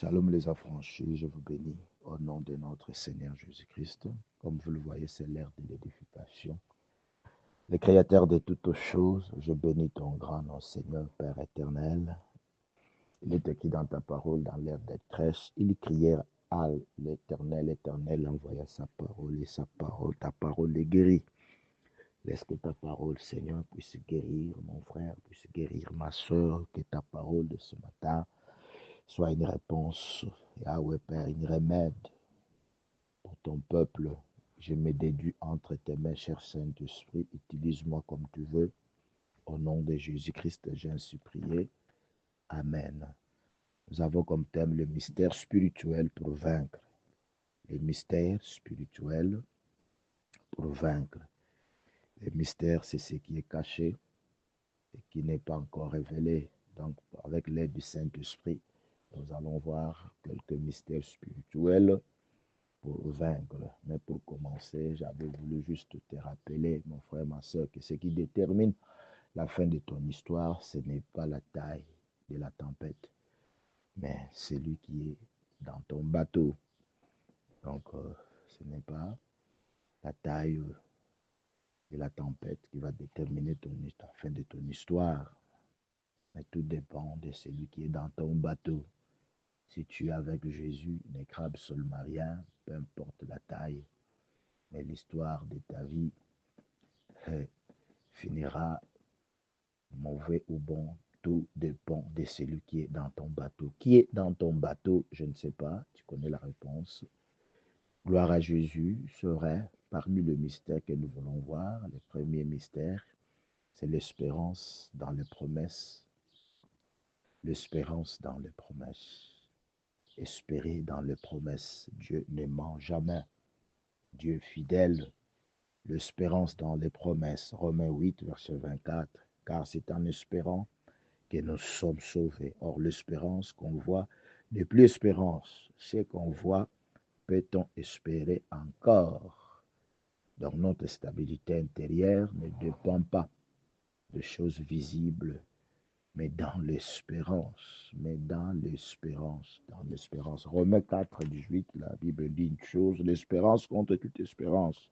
Shalom les affranchis, je vous bénis au nom de notre Seigneur Jésus-Christ. Comme vous le voyez, c'est l'ère de l'édification. Le Créateur de toutes choses, je bénis ton grand nom, Seigneur Père éternel. Il est écrit dans ta parole, dans l'ère des détresse, ils crièrent à l'Éternel, l'Éternel envoya sa parole et ta parole les guérit. Laisse que ta parole, Seigneur, puisse guérir mon frère, puisse guérir ma soeur, que ta parole de ce matin soit une réponse, Yahweh Père, une remède pour ton peuple. Je me déduis entre tes mains, cher Saint-Esprit. Utilise-moi comme tu veux. Au nom de Jésus-Christ, j'ai ainsi prié. Amen. Nous avons comme thème le mystère spirituel pour vaincre. Le mystère spirituel pour vaincre. Le mystère, c'est ce qui est caché et qui n'est pas encore révélé. Donc, avec l'aide du Saint-Esprit, nous allons voir quelques mystères spirituels pour vaincre. Mais pour commencer, j'avais voulu juste te rappeler, mon frère, ma soeur, que ce qui détermine la fin de ton histoire, ce n'est pas la taille de la tempête, mais celui qui est dans ton bateau. Donc, ce n'est pas la taille de la tempête qui va déterminer la fin de ton histoire, mais tout dépend de celui qui est dans ton bateau. Si tu es avec Jésus, ne crains absolument rien, peu importe la taille, mais l'histoire de ta vie finira mauvais ou bon. Tout dépend de celui qui est dans ton bateau. Qui est dans ton bateau, je ne sais pas, tu connais la réponse. Gloire à Jésus serait parmi les mystères que nous voulons voir. Le premier mystère, c'est l'espérance dans les promesses. L'espérance dans les promesses. Espérer dans les promesses. Dieu ne ment jamais. Dieu fidèle. L'espérance dans les promesses. Romains 8, verset 24. Car c'est en espérant que nous sommes sauvés. Or, l'espérance qu'on voit n'est plus espérance. Ce qu'on voit, peut-on espérer encore? Donc, notre stabilité intérieure ne dépend pas de choses visibles, mais dans l'espérance. Mais dans l'espérance. Dans l'espérance. Romains 4, 18, la Bible dit une chose, l'espérance contre toute espérance.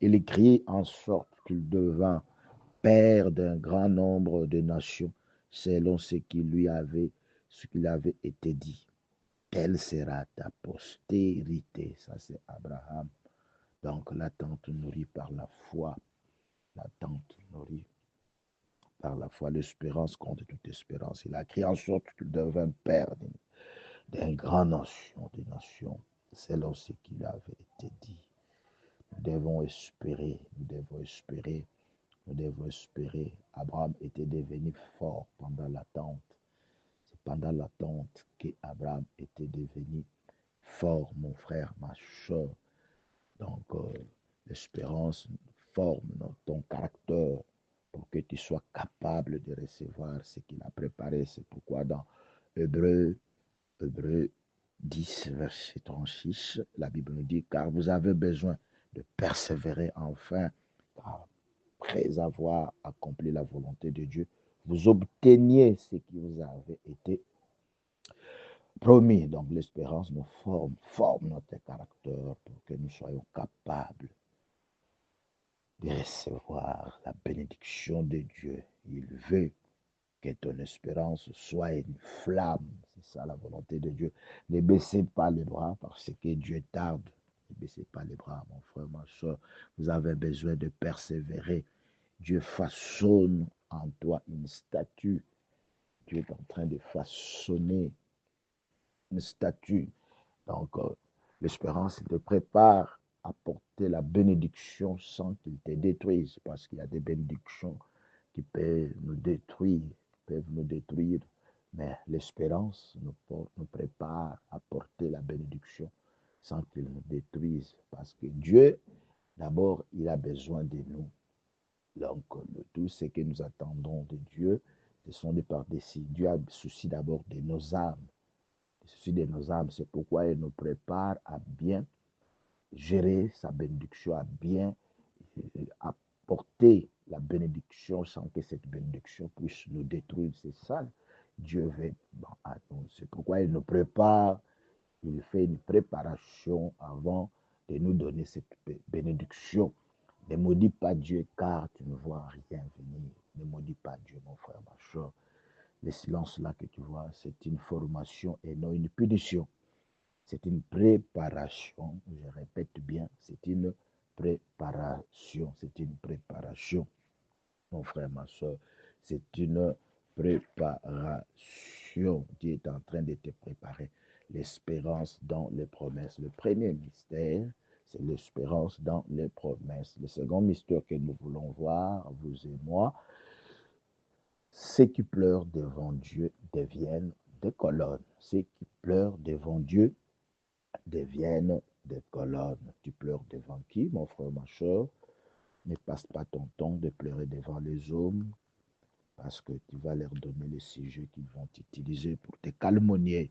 Il écrit en sorte qu'il devint père d'un grand nombre de nations, selon ce qu'il avait été dit. Telle sera ta postérité. Ça, c'est Abraham. Donc, l'attente nourrie par la foi. L'attente nourrie par la foi. L'espérance contre toute espérance. Il a créé en sorte qu'il devint père d'une grande nation, des nations, selon ce qu'il avait été dit. Nous devons espérer. Nous devons espérer. Nous devons espérer. Abraham était devenu fort pendant l'attente. C'est pendant l'attente qu'Abraham était devenu fort, mon frère, ma soeur. Donc, l'espérance forme ton caractère pour que tu sois capable de recevoir ce qu'il a préparé. C'est pourquoi dans Hébreux 10, verset 36, la Bible nous dit, car vous avez besoin de persévérer enfin, car après avoir accompli la volonté de Dieu, vous obteniez ce qui vous avait été promis. Donc l'espérance nous forme notre caractère pour que nous soyons capables de recevoir la bénédiction de Dieu. Il veut que ton espérance soit une flamme. C'est ça la volonté de Dieu. Ne baissez pas les bras parce que Dieu tarde. Ne baissez pas les bras, mon frère, ma soeur. Vous avez besoin de persévérer. Dieu façonne en toi une statue. Dieu est en train de façonner une statue. Donc, l'espérance te prépare à porter la bénédiction sans qu'il te détruise, parce qu'il y a des bénédictions qui peuvent nous détruire, mais l'espérance nous prépare à porter la bénédiction sans qu'il nous détruise, parce que Dieu, d'abord, il a besoin de nous. Donc, tout ce que nous attendons de Dieu, ce sont des par-dessus. Dieu a souci d'abord de nos âmes. Le souci de nos âmes, c'est pourquoi il nous prépare à bien gérer sa bénédiction, à bien apporter la bénédiction sans que cette bénédiction puisse nous détruire. C'est ça Dieu veut à nous. C'est pourquoi il nous prépare, il fait une préparation avant de nous donner cette bénédiction. Ne maudis pas Dieu car tu ne vois rien venir. Ne maudis pas Dieu, mon frère, ma soeur. Le silence là que tu vois, c'est une formation et non une punition. C'est une préparation. Je répète bien, c'est une préparation. C'est une préparation. Mon frère, ma soeur, c'est une préparation. Dieu est en train de te préparer. L'espérance dans les promesses. Le premier mystère, c'est l'espérance dans les promesses. Le second mystère que nous voulons voir, vous et moi, ceux qui pleurent devant Dieu deviennent des colonnes. Ceux qui pleurent devant Dieu deviennent des colonnes. Tu pleures devant qui, mon frère, ma soeur? Ne passe pas ton temps de pleurer devant les hommes, parce que tu vas leur donner les sujets qu'ils vont utiliser pour te calomnier.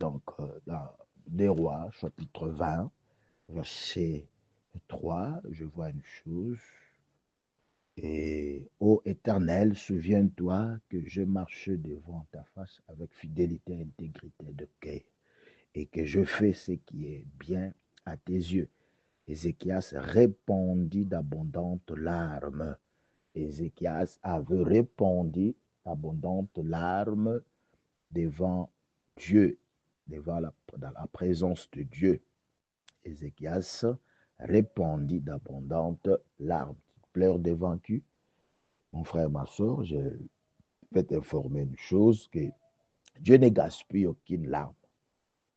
Donc, dans des Rois, chapitre 20, verset 3, je vois une chose. Et, ô Éternel, souviens-toi que je marche devant ta face avec fidélité et intégrité de cœur, et que je fais ce qui est bien à tes yeux. Ézéchias répondit d'abondantes larmes. Ézéchias avait répondu d'abondantes larmes devant Dieu, dans la présence de Dieu. Ézéchias répondit d'abondantes larmes. Tu pleures devant qui? Mon frère, ma soeur, je vais t'informer une chose, que Dieu ne gaspille aucune larme.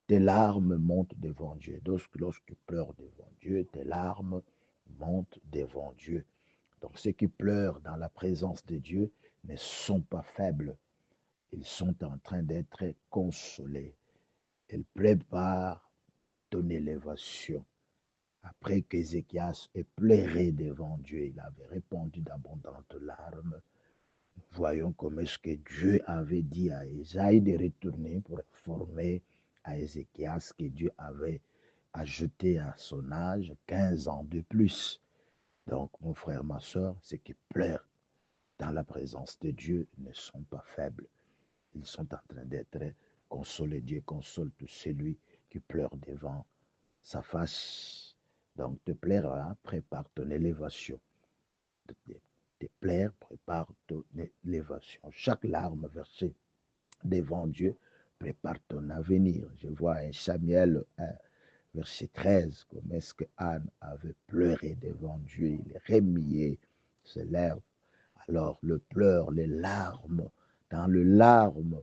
Tes larmes montent devant Dieu. Lorsque tu pleures devant Dieu, tes larmes montent devant Dieu. Donc ceux qui pleurent dans la présence de Dieu ne sont pas faibles. Ils sont en train d'être consolés. Ils préparent ton élévation. Après qu'Ézéchias ait pleuré devant Dieu, il avait répandu d'abondantes larmes. Voyons comment est-ce que Dieu avait dit à Ésaïe de retourner pour informer à Ézéchias que Dieu avait ajouté à son âge 15 ans de plus. Donc, mon frère, ma soeur, ceux qui pleurent dans la présence de Dieu ne sont pas faibles. Ils sont en train d'être consolés. Dieu console tout celui qui pleure devant sa face. Donc, te plaira, prépare ton élévation. Te plaire, prépare ton élévation. Chaque larme versée devant Dieu prépare ton avenir. Je vois un Samuel 1, verset 13, comme est-ce que Anne avait pleuré devant Dieu, il remuait ses lèvres. Alors le pleur, les larmes, dans le larme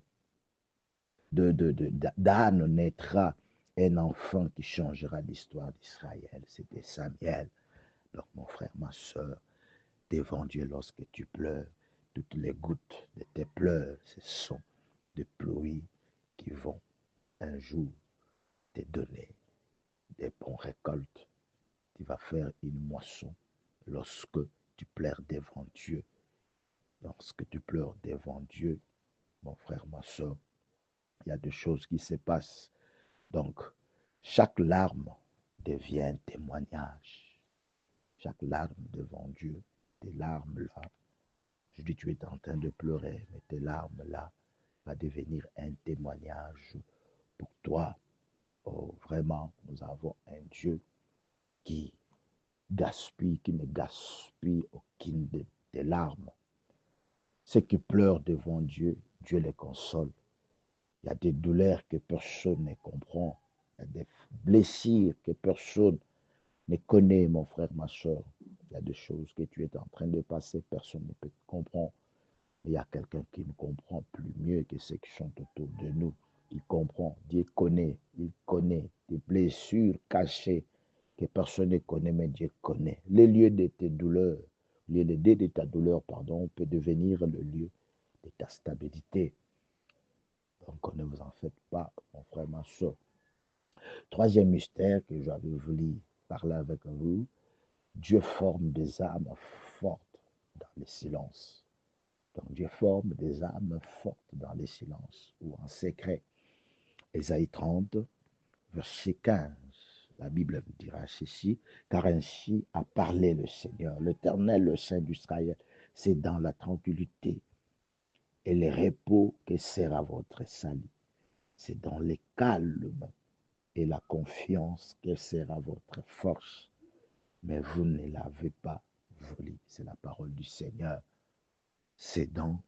d'Anne naîtra un enfant qui changera l'histoire d'Israël. C'était Samuel. Donc mon frère, ma soeur, devant Dieu, lorsque tu pleures, toutes les gouttes de tes pleurs, ce sont des pluies qui vont un jour te donner des bonnes récoltes. Tu vas faire une moisson lorsque tu pleures devant Dieu. Lorsque tu pleures devant Dieu, mon frère, ma soeur, il y a des choses qui se passent. Donc, chaque larme devient un témoignage. Chaque larme devant Dieu, tes larmes là, je dis tu es en train de pleurer, mais tes larmes là va devenir un témoignage pour toi. Oh, vraiment, nous avons un Dieu qui qui ne gaspille aucune de tes larmes. Ceux qui pleurent devant Dieu, Dieu les console. Il y a des douleurs que personne ne comprend. Il y a des blessures que personne ne connaît, mon frère, ma soeur. Il y a des choses que tu es en train de passer, personne ne peut comprendre. Il y a quelqu'un qui nous comprend plus mieux que ceux qui sont autour de nous. Il comprend, Dieu connaît, il connaît des blessures cachées que personne ne connaît, mais Dieu connaît. Les lieux de tes douleurs, le lieu de ta douleur, pardon, peut devenir le lieu de ta stabilité. Donc ne vous en faites pas, mon frère, ma soeur. Troisième mystère que j'avais voulu parler avec vous, Dieu forme des âmes fortes dans le silence. Donc Dieu forme des âmes fortes dans le silence ou en secret. Ésaïe 30, verset 15. La Bible vous dira ceci, car ainsi a parlé le Seigneur, l'Éternel, le Saint d'Israël. C'est dans la tranquillité et le repos que sera votre salut. C'est dans le calme et la confiance que sera votre force. Mais vous ne l'avez pas volé. C'est la parole du Seigneur. C'est dans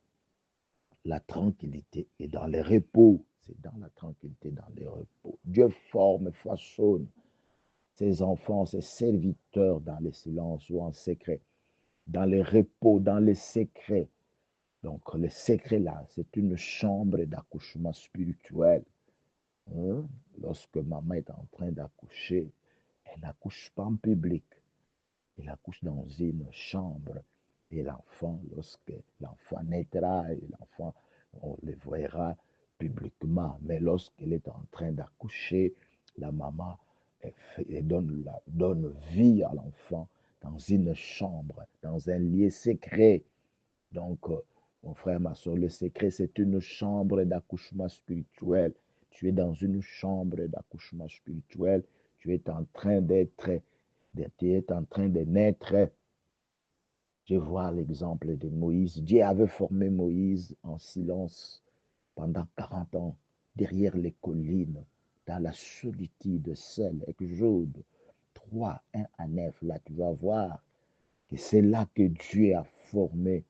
la tranquillité et dans le repos. C'est dans la tranquillité, dans le repos. Dieu forme, façonne ses enfants, ses serviteurs dans le silence ou en secret, dans le repos, dans le secret. Donc, le secret là, c'est une chambre d'accouchement spirituel. Hein? Lorsque maman est en train d'accoucher, elle n'accouche pas en public. Elle accouche dans une chambre. Et l'enfant, lorsque l'enfant naîtra, et l'enfant, on le verra publiquement. Mais lorsqu'elle est en train d'accoucher, la maman elle donne vie à l'enfant dans une chambre, dans un lieu secret. Donc, mon frère, ma soeur, le secret, c'est une chambre d'accouchement spirituel. Tu es dans une chambre d'accouchement spirituel. Tu es en train tu es en train de naître. Je vois l'exemple de Moïse. Dieu avait formé Moïse en silence pendant 40 ans, derrière les collines, dans la solitude seule. Exode 3, 1 à 9. Là, tu vas voir que c'est là que Dieu a formé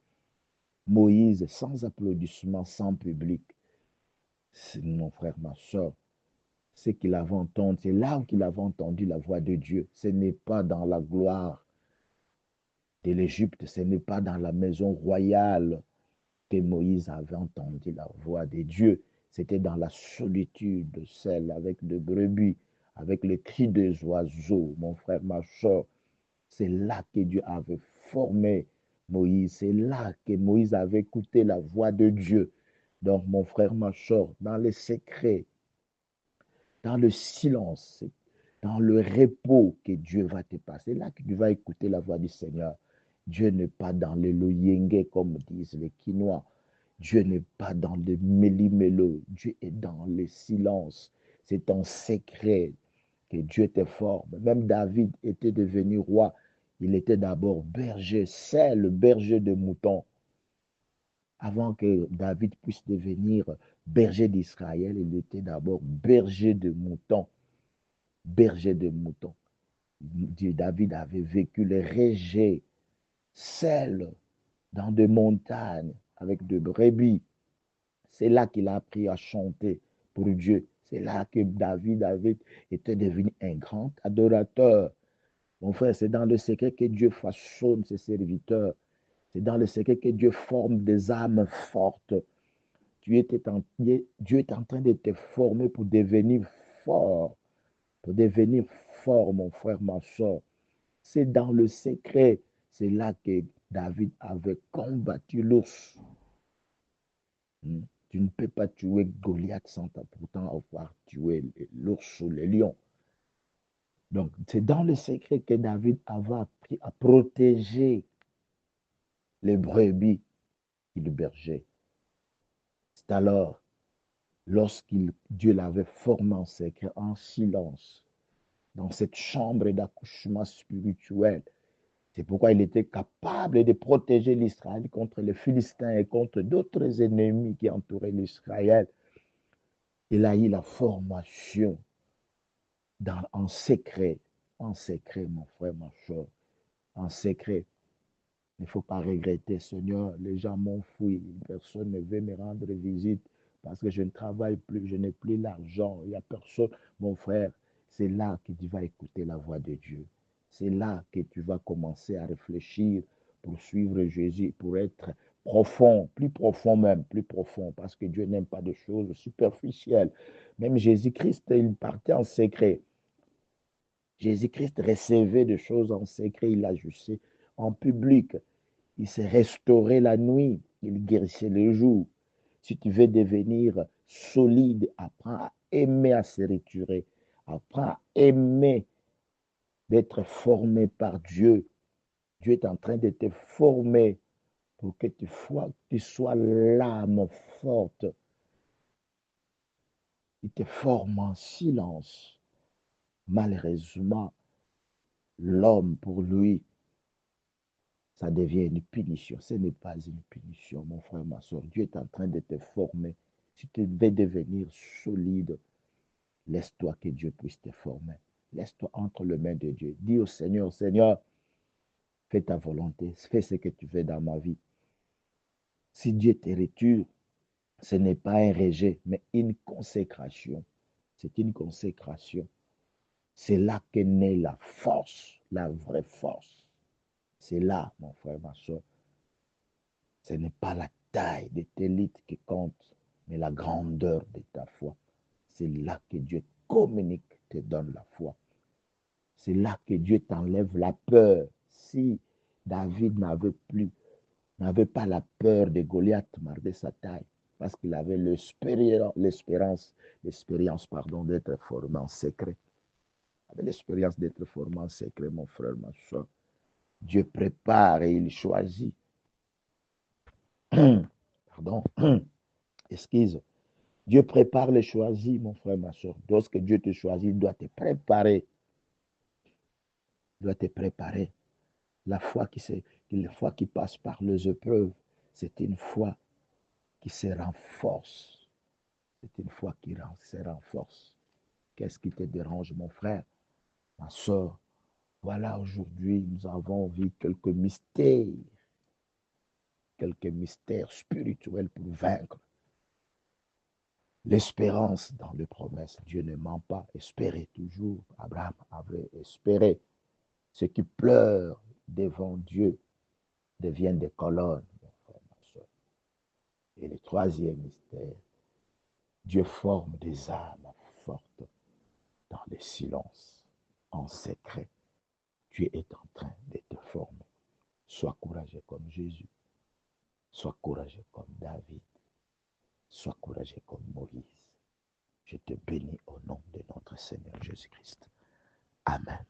Moïse sans applaudissements, sans public. C'est mon frère, ma soeur. C'est qu'il avait entendu, c'est là qu'il avait entendu la voix de Dieu. Ce n'est pas dans la gloire de l'Égypte, ce n'est pas dans la maison royale que Moïse avait entendu la voix de Dieu. C'était dans la solitude, celle avec des brebis, avec les cris des oiseaux, mon frère, ma soeur. C'est là que Dieu avait formé Moïse. C'est là que Moïse avait écouté la voix de Dieu. Donc, mon frère, ma soeur, dans les secrets, dans le silence, dans le repos que Dieu va te passer, là que tu vas écouter la voix du Seigneur. Dieu n'est pas dans le loyenge, comme disent les Quinois. Dieu n'est pas dans le méli-mélo. Dieu est dans le silence. C'est en secret que Dieu te forme. Même David était devenu roi. Il était d'abord berger, c'est le berger de moutons. Avant que David puisse devenir berger d'Israël, il était d'abord berger de moutons. Berger de moutons. David avait vécu les régés, seul, dans des montagnes, avec des brebis. C'est là qu'il a appris à chanter pour Dieu. C'est là que David était devenu un grand adorateur. Mon frère, c'est dans le secret que Dieu façonne ses serviteurs. C'est dans le secret que Dieu forme des âmes fortes. Dieu est en train de te former pour devenir fort. Pour devenir fort, mon frère, ma soeur. C'est dans le secret. C'est là que David avait combattu l'ours. Tu ne peux pas tuer Goliath sans pourtant avoir tué l'ours ou le lion. Donc, c'est dans le secret que David avait appris à protéger les brebis qu'il bergeait. C'est alors, Dieu l'avait formé en secret, en silence, dans cette chambre d'accouchement spirituel. C'est pourquoi il était capable de protéger l'Israël contre les Philistins et contre d'autres ennemis qui entouraient l'Israël. Il a eu la formation en secret, mon frère, ma soeur, en secret. Il ne faut pas regretter, Seigneur, les gens m'ont fui, personne ne veut me rendre visite parce que je ne travaille plus, je n'ai plus l'argent, il n'y a personne. Mon frère, c'est là que tu vas écouter la voix de Dieu. C'est là que tu vas commencer à réfléchir pour suivre Jésus, pour être profond, plus profond même, plus profond, parce que Dieu n'aime pas des choses superficielles. Même Jésus-Christ, il partait en secret. Jésus-Christ recevait des choses en secret, il agissait en public. Il s'est restauré la nuit, il guérissait le jour. Si tu veux devenir solide, apprends à aimer à se retirer. Apprends à aimer d'être formé par Dieu. Dieu est en train de te former pour que tu sois l'âme forte. Il te forme en silence. Malheureusement, l'homme, pour lui, ça devient une punition. Ce n'est pas une punition, mon frère, ma soeur. Dieu est en train de te former. Si tu veux devenir solide, laisse-toi que Dieu puisse te former. Laisse-toi entre les mains de Dieu. Dis au Seigneur, Seigneur, fais ta volonté, fais ce que tu veux dans ma vie. Si Dieu te retire, ce n'est pas un rejet, mais une consécration. C'est une consécration. C'est là que naît la force, la vraie force. C'est là, mon frère, ma soeur. Ce n'est pas la taille de tes litres qui compte, mais la grandeur de ta foi. C'est là que Dieu communique, te donne la foi. C'est là que Dieu t'enlève la peur. Si David n'avait pas la peur de Goliath malgré sa taille, parce qu'il avait l'expérience, d'être formé en secret. Il avait l'expérience d'être formé en secret, mon frère, ma soeur. Dieu prépare et il choisit. Pardon. Excuse. Dieu prépare les choisis, mon frère, ma soeur. Lorsque Dieu te choisit, il doit te préparer. Il doit te préparer. La foi qui passe par les épreuves, c'est une foi qui se renforce. C'est une foi qui se renforce. Qu'est-ce qui te dérange, mon frère, ma soeur? Voilà, aujourd'hui, nous avons vu quelques mystères spirituels pour vaincre. L'espérance dans les promesses. Dieu ne ment pas. Espérez toujours. Abraham avait espéré. Ceux qui pleurent devant Dieu deviennent des colonnes, mon frère, ma soeur. Et le troisième mystère, Dieu forme des âmes fortes dans le silence, en secret. Dieu est en train de te former. Sois courageux comme Jésus. Sois courageux comme David. Sois courageux comme Moïse. Je te bénis au nom de notre Seigneur Jésus-Christ. Amen.